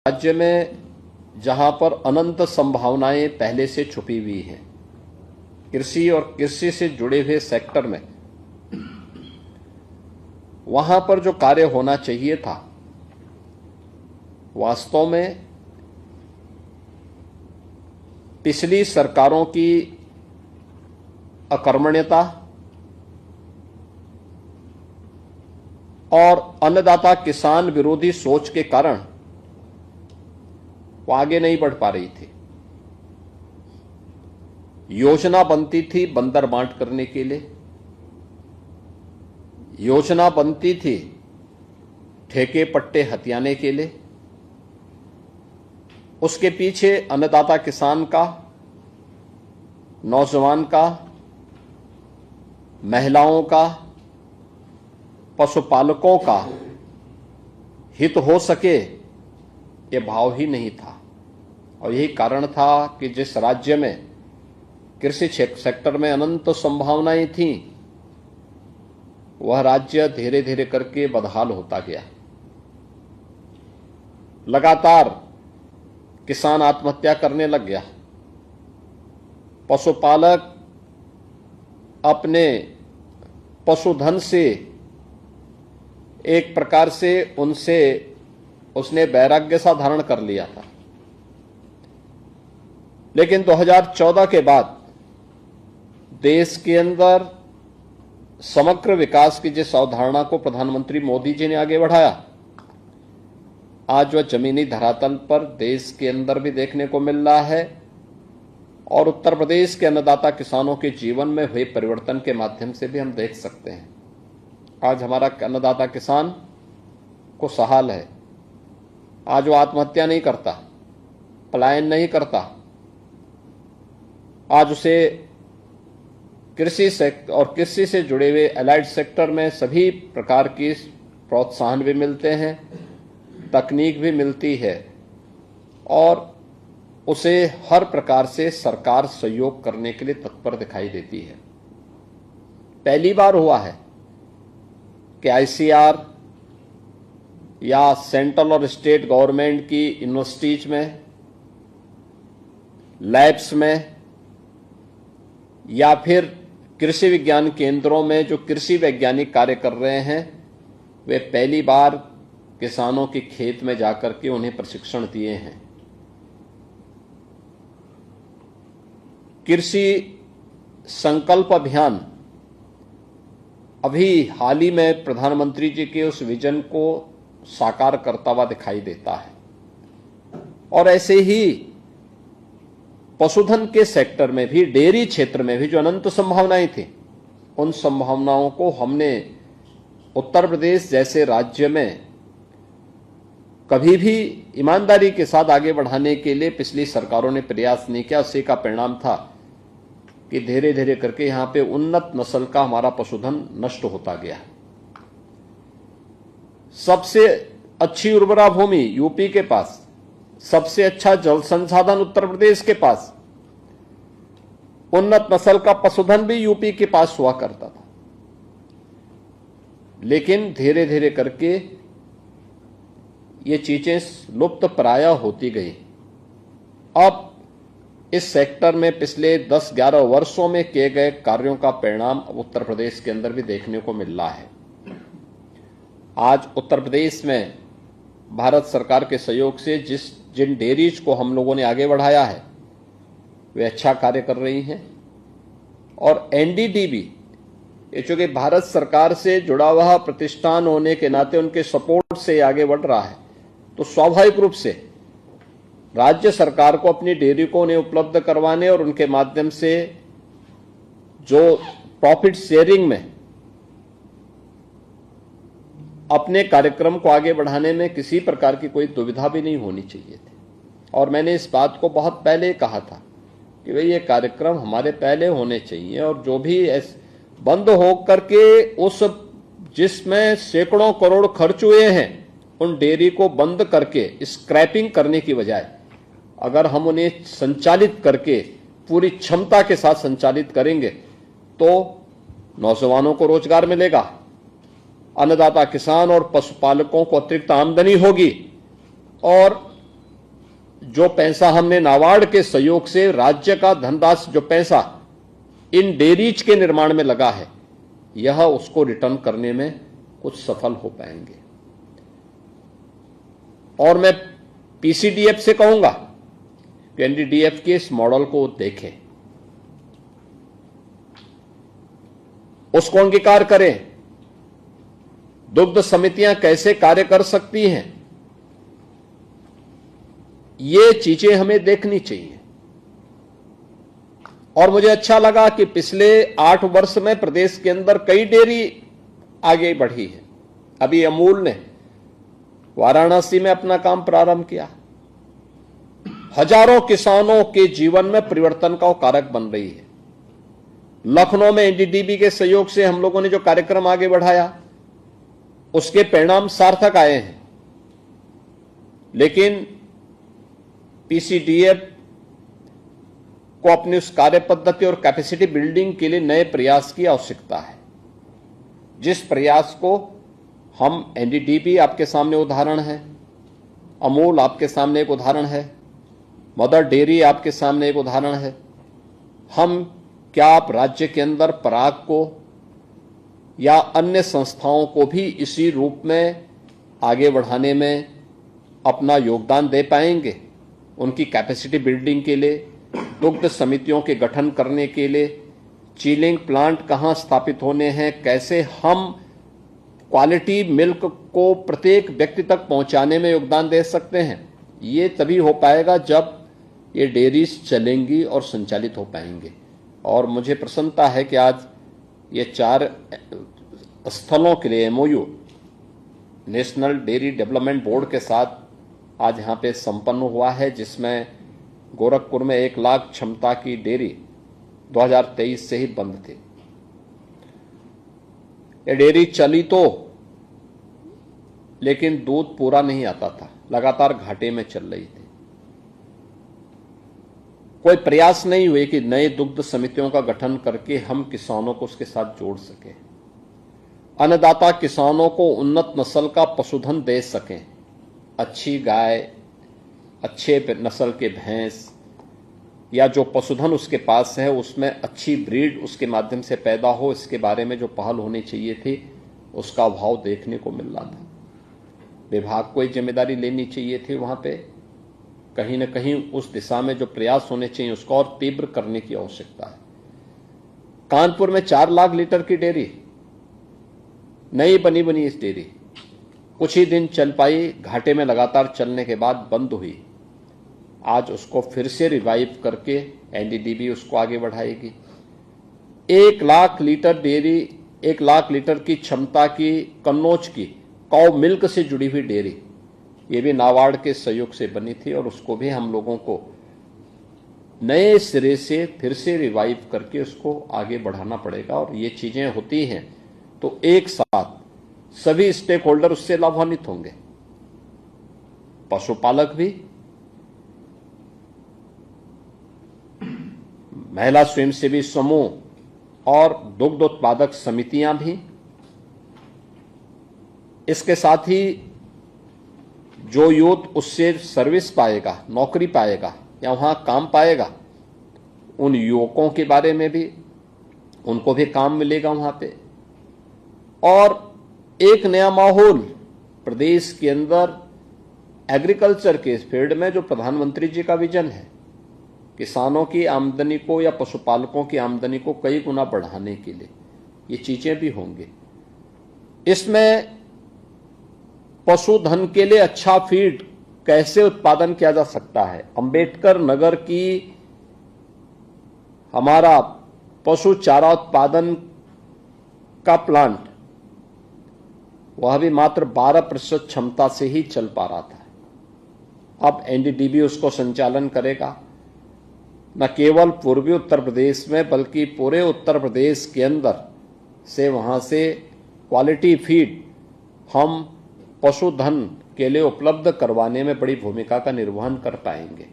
राज्य में जहां पर अनंत संभावनाएं पहले से छुपी हुई हैं, कृषि और कृषि से जुड़े हुए सेक्टर में, वहां पर जो कार्य होना चाहिए था, वास्तव में पिछली सरकारों की अकर्मण्यता और अन्नदाता किसान विरोधी सोच के कारण वो आगे नहीं बढ़ पा रही थी। योजना बनती थी बंदर बांट करने के लिए, योजना बनती थी ठेके पट्टे हथियाने के लिए। उसके पीछे अन्नदाता किसान का, नौजवान का, महिलाओं का, पशुपालकों का हित हो सके, ये भाव ही नहीं था। और यही कारण था कि जिस राज्य में कृषि सेक्टर में अनंत संभावनाएं थीं, वह राज्य धीरे धीरे करके बदहाल होता गया। लगातार किसान आत्महत्या करने लग गया। पशुपालक अपने पशुधन से एक प्रकार से उसने वैराग्य सा धारण कर लिया था। लेकिन 2014 के बाद देश के अंदर समग्र विकास की जिस अवधारणा को प्रधानमंत्री मोदी जी ने आगे बढ़ाया, आज वह जमीनी धरातल पर देश के अंदर भी देखने को मिल रहा है और उत्तर प्रदेश के अन्नदाता किसानों के जीवन में हुए परिवर्तन के माध्यम से भी हम देख सकते हैं। आज हमारा अन्नदाता किसान को सहाल है। आज वो आत्महत्या नहीं करता, पलायन नहीं करता। आज उसे कृषि और कृषि से जुड़े हुए एलाइड सेक्टर में सभी प्रकार की प्रोत्साहन भी मिलते हैं, तकनीक भी मिलती है और उसे हर प्रकार से सरकार सहयोग करने के लिए तत्पर दिखाई देती है। पहली बार हुआ है कि आईसीआर या सेंट्रल और स्टेट गवर्नमेंट की यूनिवर्सिटीज में, लैब्स में या फिर कृषि विज्ञान केंद्रों में जो कृषि वैज्ञानिक कार्य कर रहे हैं, वे पहली बार किसानों के खेत में जाकर के उन्हें प्रशिक्षण दिए हैं। कृषि संकल्प अभियान अभी हाल ही में प्रधानमंत्री जी के उस विजन को साकार करता हुआ दिखाई देता है। और ऐसे ही पशुधन के सेक्टर में भी, डेयरी क्षेत्र में भी जो अनंत संभावनाएं थी, उन संभावनाओं को हमने उत्तर प्रदेश जैसे राज्य में कभी भी ईमानदारी के साथ आगे बढ़ाने के लिए पिछली सरकारों ने प्रयास नहीं किया। उसी का परिणाम था कि धीरे धीरे करके यहां पे उन्नत नस्ल का हमारा पशुधन नष्ट होता गया। सबसे अच्छी उर्वरा भूमि यूपी के पास, सबसे अच्छा जल संसाधन उत्तर प्रदेश के पास, उन्नत नस्ल का पशुधन भी यूपी के पास हुआ करता था। लेकिन धीरे धीरे करके ये चीजें लुप्त प्राय होती गई। अब इस सेक्टर में पिछले 10-11 वर्षों में किए गए कार्यों का परिणाम उत्तर प्रदेश के अंदर भी देखने को मिल रहा है। आज उत्तर प्रदेश में भारत सरकार के सहयोग से जिन डेयरीज को हम लोगों ने आगे बढ़ाया है, वे अच्छा कार्य कर रही हैं। और एनडीडीबी, ये चूंकि भारत सरकार से जुड़ा हुआ प्रतिष्ठान होने के नाते उनके सपोर्ट से आगे बढ़ रहा है, तो स्वाभाविक रूप से राज्य सरकार को अपनी डेयरी को उन्हें उपलब्ध करवाने और उनके माध्यम से जो प्रॉफिट शेयरिंग में अपने कार्यक्रम को आगे बढ़ाने में किसी प्रकार की कोई दुविधा भी नहीं होनी चाहिए थी। और मैंने इस बात को बहुत पहले कहा था कि भाई ये कार्यक्रम हमारे पहले होने चाहिए और जो भी बंद हो करके उस जिसमें सैकड़ों करोड़ खर्च हुए हैं, उन डेयरी को बंद करके स्क्रैपिंग करने की बजाय अगर हम उन्हें संचालित करके पूरी क्षमता के साथ संचालित करेंगे तो नौजवानों को रोजगार मिलेगा, अन्नदाता किसान और पशुपालकों को अतिरिक्त आमदनी होगी और जो पैसा हमने नाबार्ड के सहयोग से राज्य का धनराशि जो पैसा इन डेयरीज के निर्माण में लगा है, यह उसको रिटर्न करने में कुछ सफल हो पाएंगे। और मैं पीसीडीएफ से कहूंगा कि एनडीडीएफ के इस मॉडल को देखें, उसको अंगीकार करें। दुग्ध समितियां कैसे कार्य कर सकती हैं, ये चीजें हमें देखनी चाहिए। और मुझे अच्छा लगा कि पिछले 8 वर्ष में प्रदेश के अंदर कई डेयरी आगे बढ़ी है। अभी अमूल ने वाराणसी में अपना काम प्रारंभ किया। हजारों किसानों के जीवन में परिवर्तन का कारक बन रही है। लखनऊ में एनडीडीबी के सहयोग से हम लोगों ने जो कार्यक्रम आगे बढ़ाया, उसके परिणाम सार्थक आए हैं। लेकिन पीसीडीएफ को अपनी उस कार्य पद्धति और कैपेसिटी बिल्डिंग के लिए नए प्रयास की आवश्यकता है, जिस प्रयास को हम एनडीडीबी आपके सामने उदाहरण है, अमूल आपके सामने एक उदाहरण है, मदर डेयरी आपके सामने एक उदाहरण है। हम क्या आप राज्य के अंदर पराग को या अन्य संस्थाओं को भी इसी रूप में आगे बढ़ाने में अपना योगदान दे पाएंगे? उनकी कैपेसिटी बिल्डिंग के लिए, दुग्ध समितियों के गठन करने के लिए, चिलिंग प्लांट कहां स्थापित होने हैं, कैसे हम क्वालिटी मिल्क को प्रत्येक व्यक्ति तक पहुंचाने में योगदान दे सकते हैं, ये तभी हो पाएगा जब ये डेयरीज चलेंगी और संचालित हो पाएंगे। और मुझे प्रसन्नता है कि आज ये 4 स्थलों के लिए MOU national dairy development board के साथ आज यहां पे संपन्न हुआ है, जिसमें गोरखपुर में 1 लाख क्षमता की डेयरी 2023 से ही बंद थी। ये डेयरी चली तो, लेकिन दूध पूरा नहीं आता था, लगातार घाटे में चल रही थी। कोई प्रयास नहीं हुए कि नए दुग्ध समितियों का गठन करके हम किसानों को उसके साथ जोड़ सकें, अन्नदाता किसानों को उन्नत नस्ल का पशुधन दे सकें, अच्छी गाय, अच्छे नस्ल के भैंस या जो पशुधन उसके पास है उसमें अच्छी ब्रीड उसके माध्यम से पैदा हो, इसके बारे में जो पहल होनी चाहिए थी उसका अभाव देखने को मिल रहा था। विभाग को एक जिम्मेदारी लेनी चाहिए थी, वहां पे कहीं न कहीं उस दिशा में जो प्रयास होने चाहिए उसको और तीव्र करने की आवश्यकता है। कानपुर में 4 लाख लीटर की डेयरी, नई बनी इस डेयरी कुछ ही दिन चल पाई, घाटे में लगातार चलने के बाद बंद हुई। आज उसको फिर से रिवाइव करके एनडीडीबी उसको आगे बढ़ाएगी। 1 lakh litre dairy, 1 lakh litre की क्षमता की कन्नौज की काउ मिल्क से जुड़ी हुई डेयरी, ये भी नाबार्ड के सहयोग से बनी थी और उसको भी हम लोगों को नए सिरे से फिर से रिवाइव करके उसको आगे बढ़ाना पड़ेगा। और ये चीजें होती हैं तो एक साथ सभी स्टेक होल्डर उससे लाभान्वित होंगे, पशुपालक भी, महिला स्वयंसेवी समूह और दुग्ध उत्पादक समितियां भी। इसके साथ ही जो यूथ उससे सर्विस पाएगा, नौकरी पाएगा या वहां काम पाएगा, उन युवकों के बारे में भी उनको भी काम मिलेगा वहां पे। और एक नया माहौल प्रदेश के अंदर एग्रीकल्चर के फील्ड में जो प्रधानमंत्री जी का विजन है, किसानों की आमदनी को या पशुपालकों की आमदनी को कई गुना बढ़ाने के लिए, ये चीजें भी होंगी। इसमें पशुधन के लिए अच्छा फीड कैसे उत्पादन किया जा सकता है, अंबेडकर नगर की हमारा पशु चारा उत्पादन का प्लांट, वह भी मात्र 12% क्षमता से ही चल पा रहा था। अब एनडीडीबी उसको संचालन करेगा, न केवल पूर्वी उत्तर प्रदेश में बल्कि पूरे उत्तर प्रदेश के अंदर से वहां से क्वालिटी फीड हम पशुधन के लिए उपलब्ध करवाने में बड़ी भूमिका का निर्वहन कर पाएंगे।